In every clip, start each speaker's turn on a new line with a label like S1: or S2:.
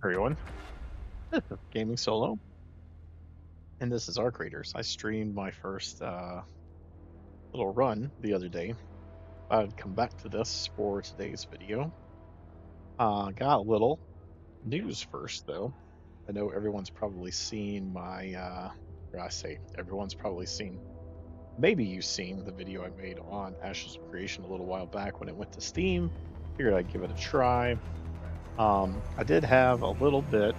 S1: Everyone, Gaming Solo, and this is our creators. I streamed my first little run the other day. I'd come back to this for today's video. Got a little news first, though. I know everyone's probably seen or I say everyone's probably seen, maybe you've seen the video I made on Ashes of Creation a little while back when it went to Steam. Figured I'd give it a try. I did have a little bit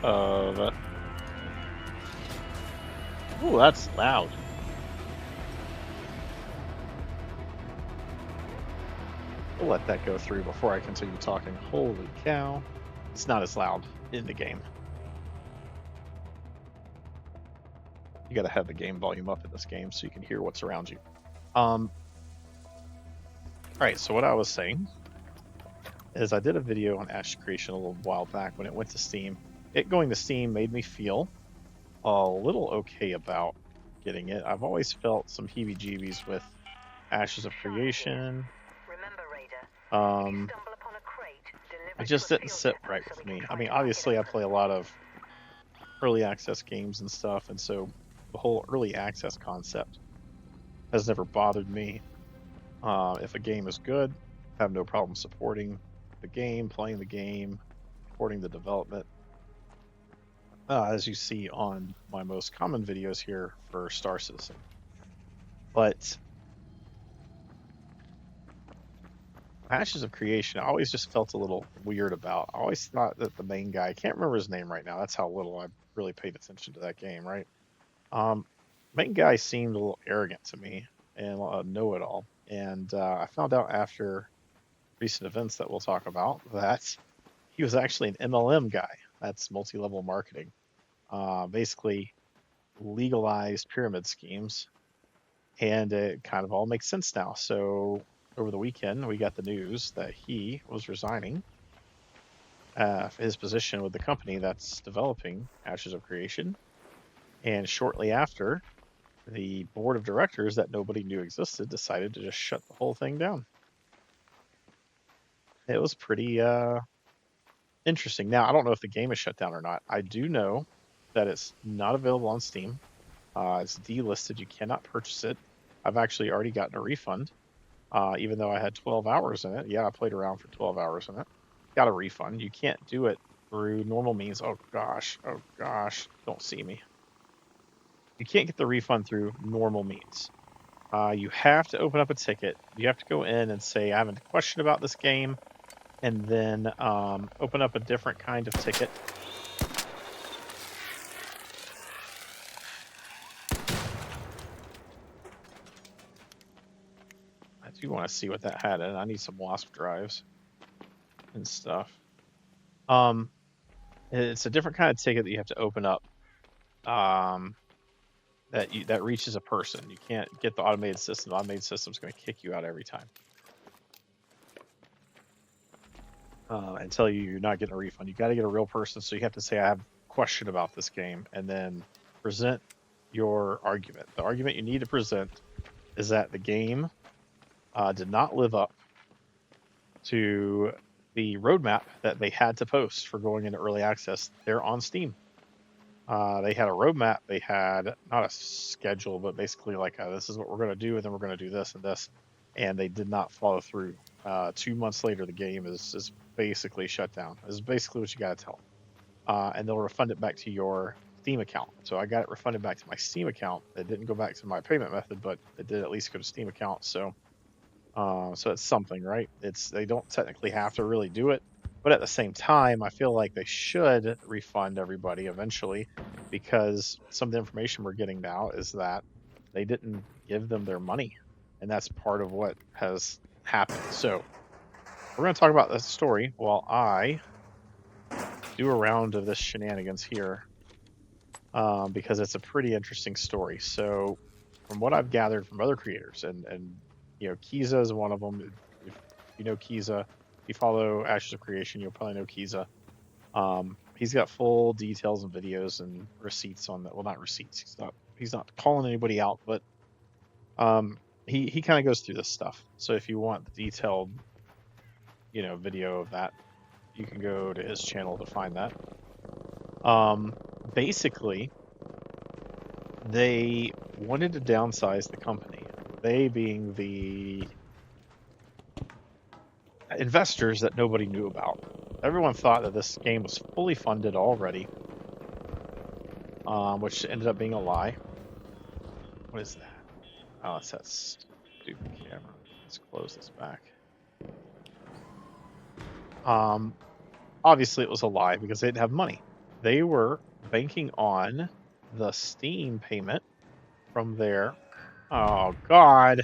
S1: of, oh, that's loud. We'll let that go through before I continue talking. Holy cow. It's not as loud in the game. You got to have the game volume up in this game so you can hear what's around you. All right, so what I was saying is I did a video on Ash Creation a little while back when it went to Steam. It going to Steam made me feel a little okay about getting it. I've always felt some heebie-jeebies with Ashes of Creation. It just didn't sit right with me. I mean, obviously I play a lot of early access games and stuff, and so the whole early access concept has never bothered me. If a game is good, I have no problem supporting the game, playing the game, supporting the development. As you see on my most common videos here for Star Citizen. But Ashes of Creation, I always just felt a little weird about. I always thought that the main guy, I can't remember his name right now. That's how little I really paid attention to that game, right? Main guy seemed a little arrogant to me and a know-it-all. And I found out after recent events that we'll talk about that he was actually an MLM guy. That's multi-level marketing. Basically legalized pyramid schemes. And it kind of all makes sense now. So over the weekend, we got the news that he was resigning his position with the company that's developing Ashes of Creation. And shortly after, the board of directors that nobody knew existed decided to just shut the whole thing down. It was pretty interesting. Now, I don't know if the game is shut down or not. I do know that it's not available on Steam. It's delisted. You cannot purchase it. I've actually already gotten a refund, even though I had 12 hours in it. Yeah, I played around for 12 hours in it. Got a refund. You can't do it through normal means. Oh gosh, don't see me. You can't get the refund through normal means. You have to open up a ticket. You have to go in and say, I have a question about this game, and then open up a different kind of ticket. I do want to see what that had in. I need some WASP drives and stuff. It's a different kind of ticket that you have to open up. That reaches a person. You can't get the automated system. The automated system's going to kick you out every time. And tell you you're not getting a refund. You got to get a real person. So you have to say, I have a question about this game, and then present your argument. The argument you need to present is that the game did not live up to the roadmap that they had to post for going into early access there on Steam. They had a roadmap. They had not a schedule, but basically like this is what we're going to do, and then we're going to do this and this, and they did not follow through. 2 months later, the game is basically shut down. This is basically what you got to tell. And they'll refund it back to your Steam account. So I got it refunded back to my Steam account. It didn't go back to my payment method, but it did at least go to Steam account. So it's something, right? They don't technically have to really do it, but at the same time, I feel like they should refund everybody eventually, because some of the information we're getting now is that they didn't give them their money, and that's part of what has happened. So we're going to talk about this story while I do a round of this shenanigans here, because it's a pretty interesting story. So from what I've gathered from other creators, and Kiza is one of them. If you know Kiza, if you follow Ashes of Creation, you'll probably know Kiza. He's got full details and videos and receipts on that. Well, not receipts. He's not calling anybody out, but he kind of goes through this stuff. So if you want the detailed, video of that, You can go to his channel to find that. Basically, they wanted to downsize the company. They being the investors that nobody knew about. Everyone thought that this game was fully funded already, which ended up being a lie. What is that? Oh, it's that stupid camera. Let's close this back. Obviously it was a lie because they didn't have money. They were banking on the Steam payment from their... Oh, God.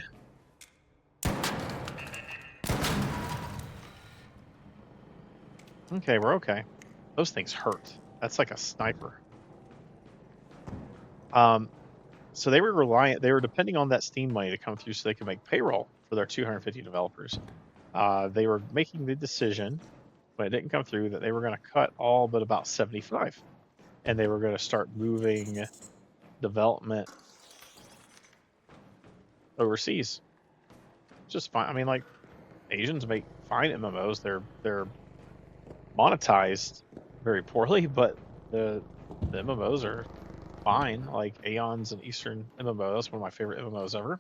S1: Okay, we're okay. Those things hurt. That's like a sniper. So they were depending on that Steam money to come through so they could make payroll for their 250 developers. They were making the decision, when it didn't come through, that they were going to cut all but about 75. And they were going to start moving development overseas. Just fine. I mean, like, Asians make fine MMOs. They're monetized very poorly, but the MMOs are fine. Like Aeon's an Eastern MMO. That's one of my favorite MMOs ever.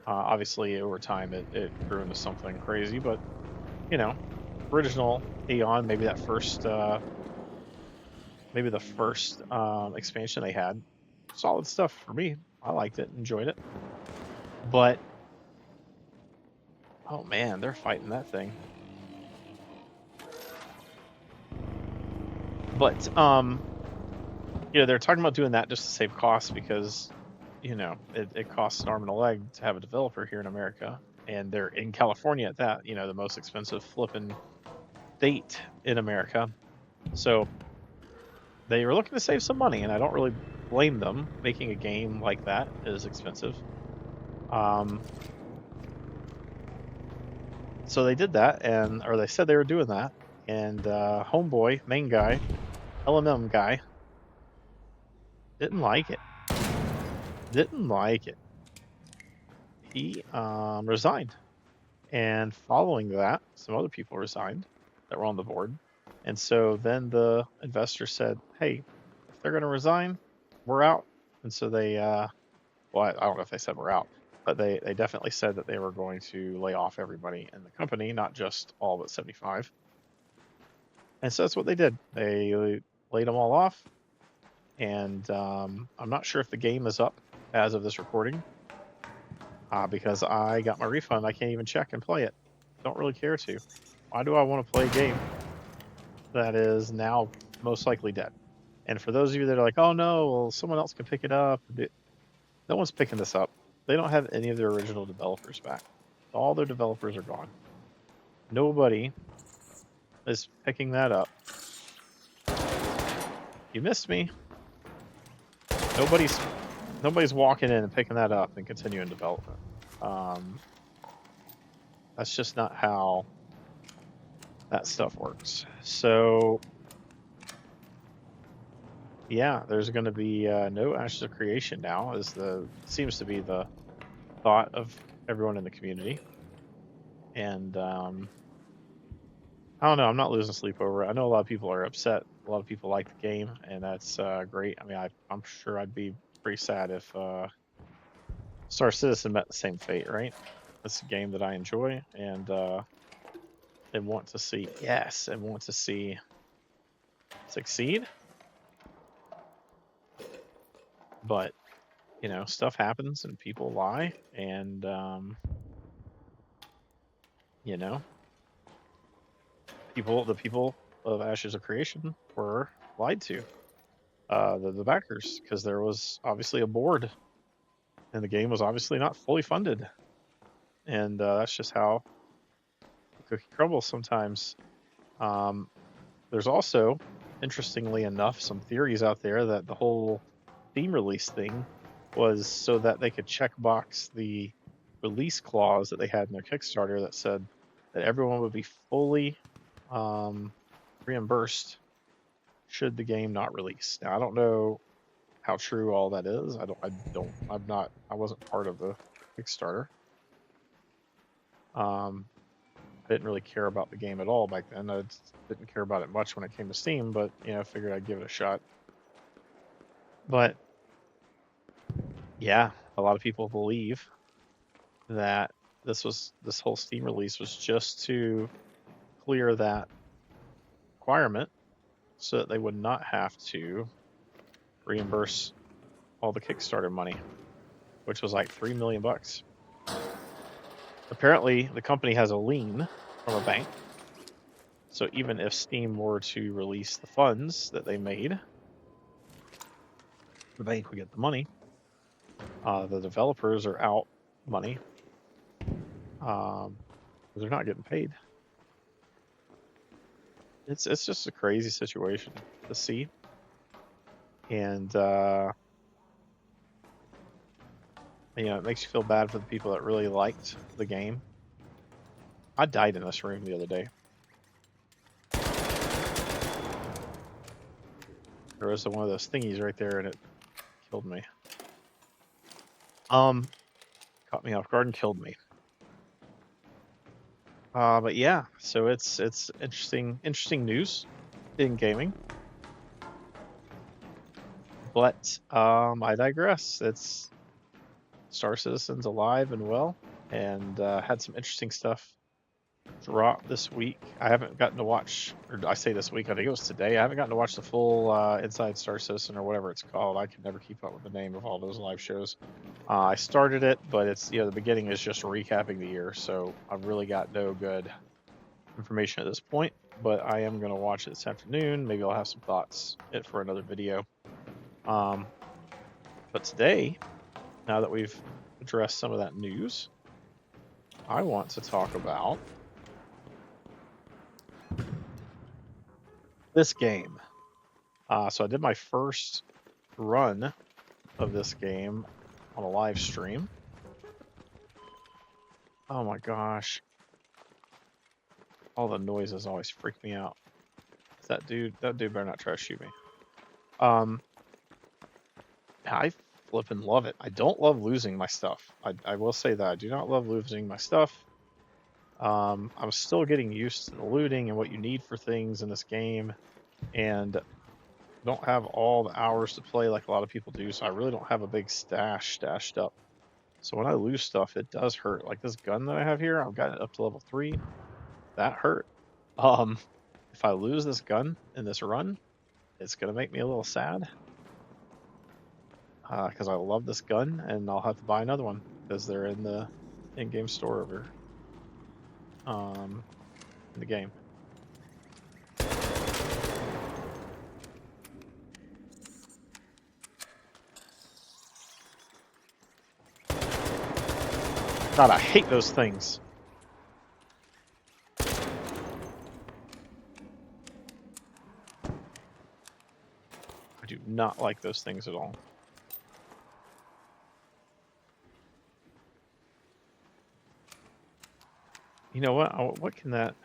S1: Obviously, over time, it grew into something crazy, but you know, original Aeon, maybe that first, maybe the first expansion they had, solid stuff for me. I liked it, enjoyed it. But oh man, they're fighting that thing. But you know, they're talking about doing that just to save costs because, you know, it costs an arm and a leg to have a developer here in America, and they're in California at that, you know, the most expensive flipping state in America. So they were looking to save some money, and I don't really blame them. Making a game like that is expensive. So they did that, or they said they were doing that, and Homeboy, main guy, LMM guy, didn't like it. Didn't like it. He resigned. And following that, some other people resigned that were on the board. And so then the investor said, hey, if they're going to resign, we're out. And so they, well, I don't know if they said we're out, but they definitely said that they were going to lay off everybody in the company, not just all but 75. And so that's what they did. They laid them all off. And I'm not sure if the game is up as of this recording, because I got my refund. I can't even check and play it. Don't really care to. Why do I want to play a game that is now most likely dead? And for those of you that are like, oh no, well, someone else can pick it up. No one's picking this up. They don't have any of their original developers back. All their developers are gone. Nobody is picking that up. You missed me. Nobody's walking in and picking that up and continuing development. That's just not how that stuff works. So yeah, there's going to be no Ashes of Creation now, seems to be the thought of everyone in the community. And I don't know. I'm not losing sleep over it. I know a lot of people are upset. A lot of people like the game, and that's great. I mean, I'm sure I'd be pretty sad if Star Citizen met the same fate, right? It's a game that I enjoy and want to see. Yes, and want to see succeed. But you know, stuff happens and people lie, and you know, the people of Ashes of Creation were lied to. The backers, because there was obviously a board, and the game was obviously not fully funded, and that's just how the cookie crumbles sometimes. There's also, interestingly enough, some theories out there that the whole Steam release thing was so that they could checkbox the release clause that they had in their Kickstarter that said that everyone would be fully reimbursed should the game not release. Now I don't know how true all that is. I wasn't part of the Kickstarter. I didn't really care about the game at all back then. I just didn't care about it much when it came to Steam, but I figured I'd give it a shot. But yeah, a lot of people believe that this whole Steam release was just to clear that requirement so that they would not have to reimburse all the Kickstarter money, which was like $3 million. Apparently, the company has a lien from a bank, so even if Steam were to release the funds that they made, the bank would get the money. The developers are out money. They're not getting paid. It's just a crazy situation to see, and it makes you feel bad for the people that really liked the game. I died in this room the other day. There was one of those thingies right there, and it killed me. Caught me off guard and killed me. But yeah, so it's interesting news in gaming. But I digress. It's Star Citizen's alive and well, and had some interesting stuff drop this week. I haven't gotten to watch, or I say this week, I think it was today. I haven't gotten to watch the full Inside Star Citizen or whatever it's called. I can never keep up with the name of all those live shows. I started it, but it's the beginning is just recapping the year, so I've really got no good information at this point. But I am going to watch it this afternoon. Maybe I'll have some thoughts for another video. But today, now that we've addressed some of that news, I want to talk about this game. So I did my first run of this game on a live stream. Oh my gosh. All the noises always freak me out. That dude better not try to shoot me. I flippin' love it. I don't love losing my stuff. I will say that. I do not love losing my stuff. I'm still getting used to the looting and what you need for things in this game, and don't have all the hours to play like a lot of people do, so I really don't have a big stash stashed up. So when I lose stuff, it does hurt. Like this gun that I have here, I've got it up to level 3. That hurt. If I lose this gun in this run, it's gonna make me a little sad. Because I love this gun, and I'll have to buy another one because they're in the in-game store over in the game. God, I hate those things. I do not like those things at all. You know what? What can that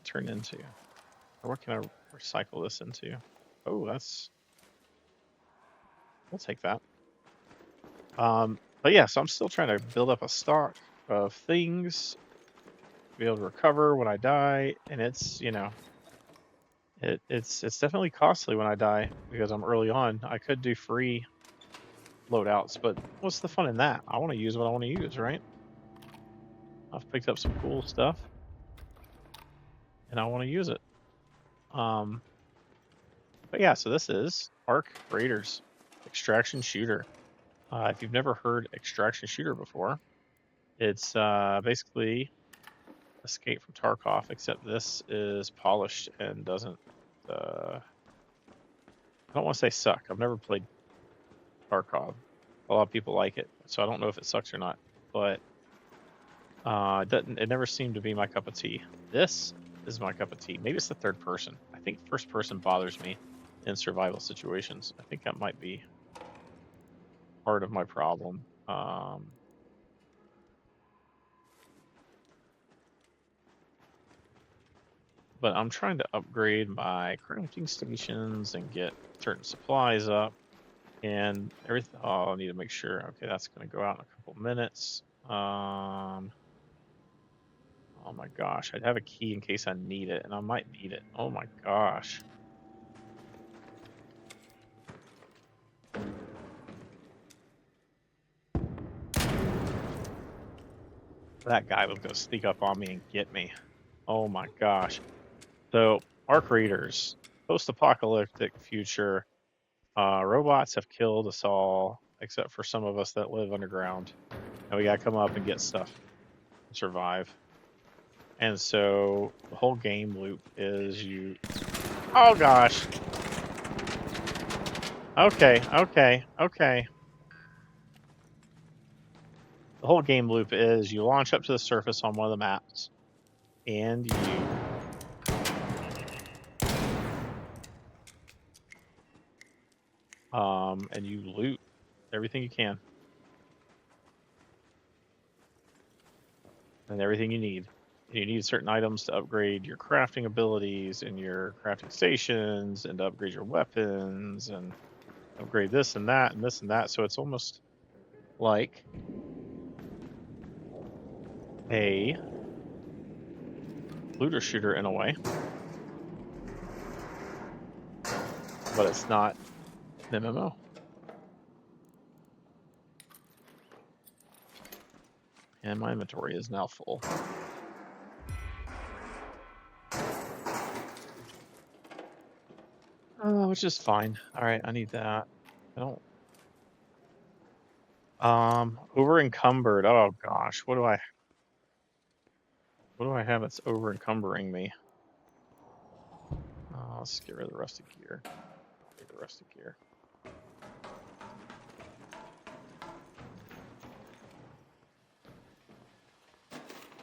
S1: turn into? Or what can I recycle this into? Oh, we'll take that. But yeah, so I'm still trying to build up a stock of things to be able to recover when I die, and it's it's definitely costly when I die because I'm early on. I could do free loadouts, but what's the fun in that? I want to use what I want to use, right? I've picked up some cool stuff, and I want to use it. But yeah, so this is Arc Raiders Extraction Shooter. If you've never heard Extraction Shooter before, it's basically Escape from Tarkov, except this is polished and doesn't. I don't want to say suck. I've never played Tarkov. A lot of people like it, so I don't know if it sucks or not. But it never seemed to be my cup of tea. This is my cup of tea. Maybe it's the third person. I think first person bothers me in survival situations. I think that might be part of my problem. But I'm trying to upgrade my crafting stations and get certain supplies up and everything. Oh, I need to make sure. Okay, that's going to go out in a couple minutes. Oh my gosh, I'd have a key in case I need it, and I might need it. Oh my gosh. That guy was going to sneak up on me and get me. Oh my gosh. So, Arc Raiders, post-apocalyptic future. Robots have killed us all, except for some of us that live underground. And we got to come up and get stuff and survive. And so the whole game loop is you... Oh gosh. Okay. The whole game loop is you launch up to the surface on one of the maps, and you loot everything you can. And everything you need. You need certain items to upgrade your crafting abilities and your crafting stations, and to upgrade your weapons, and upgrade this and that and this and that. So it's almost like a looter shooter in a way, but it's not an MMO. And my inventory is now full. Which is fine. All right, I need that. I don't. Over encumbered. Oh gosh, what do I have that's over encumbering me? Let's get rid of the rusted gear. Take the rusted gear.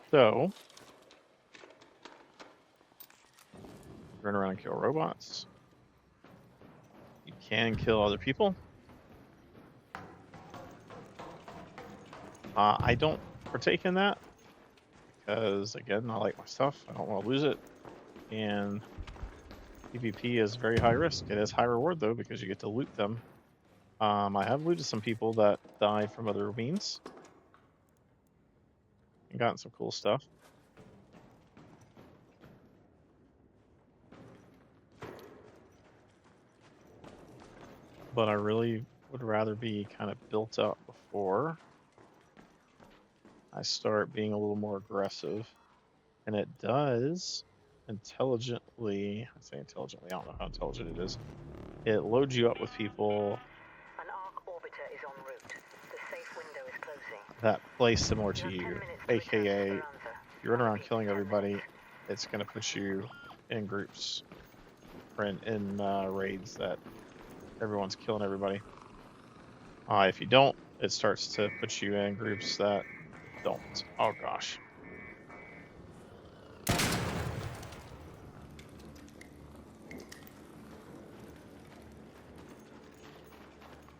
S1: So, run around and kill robots. You can kill other people. I don't partake in that because, again, I like my stuff. I don't want to lose it. And PvP is very high risk. It is high reward, though, because you get to loot them. I have looted some people that died from other means and gotten some cool stuff. But I really would rather be kind of built up before I start being a little more aggressive. And it does intelligently, I say intelligently, I don't know how intelligent it is. It loads you up with people
S2: An arc orbiter is en route. The safe window is closing.
S1: that play similar to you, aka if you run around killing everybody, it's going to put you in groups or in raids that everyone's killing everybody. If you don't, it starts to put you in groups that don't. Oh gosh.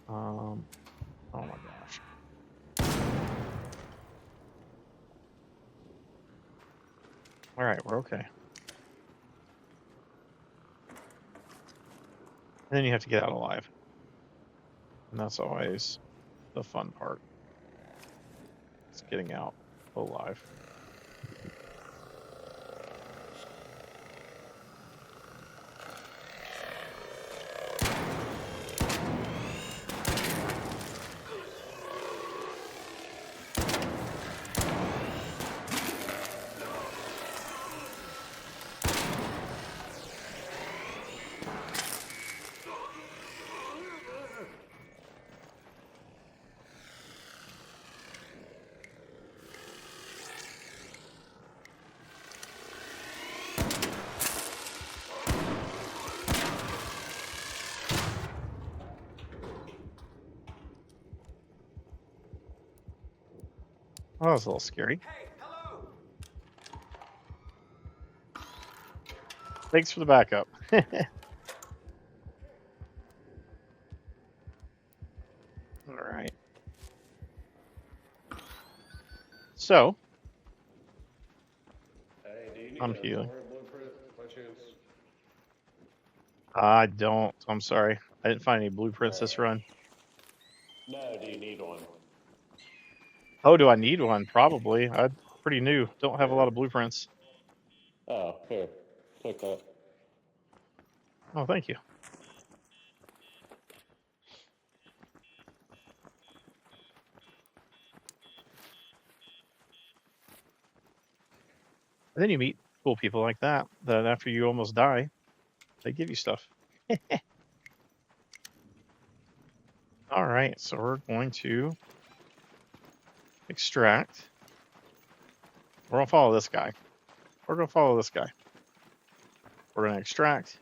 S1: Oh my gosh. All right, we're okay. And then you have to get out alive. And that's always the fun part. It's getting out alive. Oh, that was a little scary.
S3: Hey, hello.
S1: Thanks for the backup. All right. So,
S3: Hey, do you need
S1: I'm
S3: a
S1: healing.
S3: Thor blueprint by chance?
S1: I don't. I'm sorry. I didn't find any blueprints this run.
S3: No, do you need one?
S1: Oh, do I need one? Probably. I'd pretty new. Don't have a lot of blueprints.
S3: Oh, here. Take that.
S1: Oh, thank you. And then you meet cool people like that, that after you almost die, they give you stuff. All right, so we're going to extract. We're going to follow this guy. We're going to follow this guy. We're going to extract.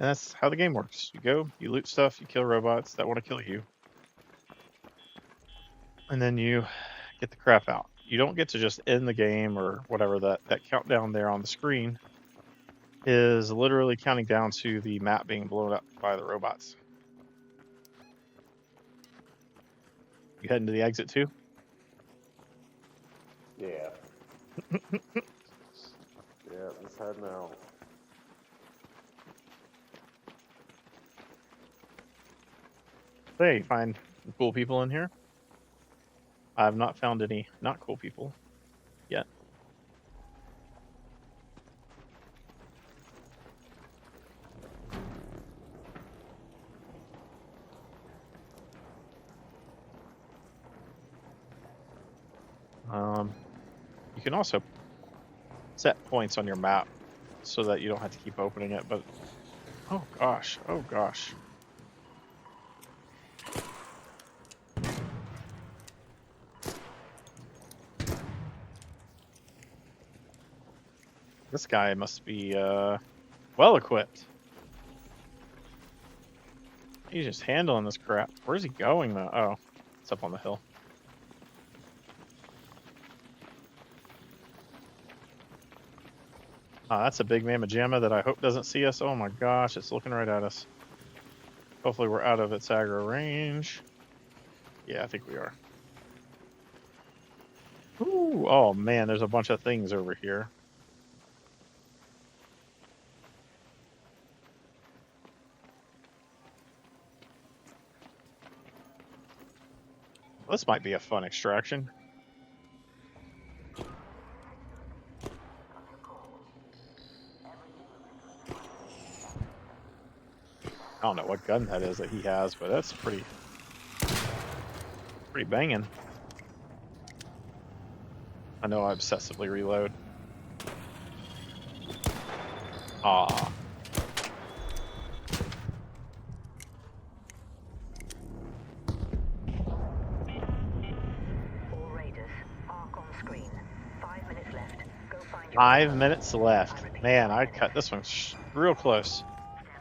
S1: And that's how the game works. You go, you loot stuff, you kill robots that want to kill you. And then you get the crap out. You don't get to just end the game or whatever. That countdown there on the screen is literally counting down to the map being blown up by the robots. You heading to the exit too?
S3: Yeah. Yeah, let's head now.
S1: Hey, find some cool people in here. I've not found any not cool people yet. You can also set points on your map so that you don't have to keep opening it, but oh gosh, oh gosh. This guy must be well equipped. He's just handling this crap. Where's he going though? Oh, it's up on the hill. That's a big mamma jamma that I hope doesn't see us. Oh my gosh, it's looking right at us. Hopefully we're out of its aggro range. Yeah, I think we are. Ooh, oh man, there's a bunch of things over here. This might be a fun extraction. I don't know what gun that is that he has, but that's pretty banging. I know I obsessively reload. Ah.
S2: All raiders, arc on screen. 5 minutes left. Go find your
S1: 5 minutes left. Man, I cut this one real close.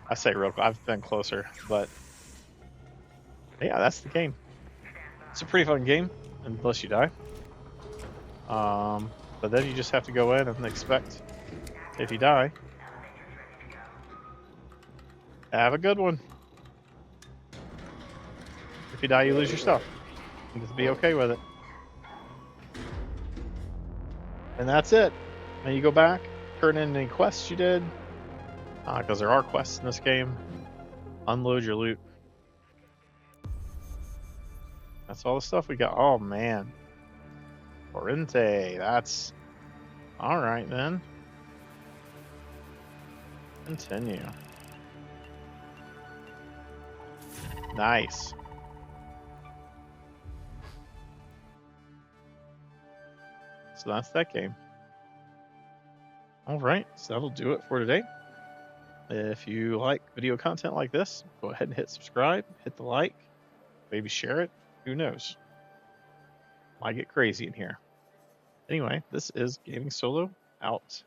S1: I say real close. I've been closer, but yeah, that's the game. It's a pretty fun game, unless you die. But then you just have to go in and expect, if you die, have a good one. If you die, you lose your stuff. And just be okay with it. And that's it. And you go back, turn in any quests you did, because there are quests in this game. Unload your loot. That's all the stuff we got. Oh man. Oriente, that's all right then. Continue. Nice. So that's that game. All right, so that'll do it for today. If you like video content like this, go ahead and hit subscribe, hit the like, maybe share it. Who knows? Might get crazy in here. Anyway, this is Gaming Solo out.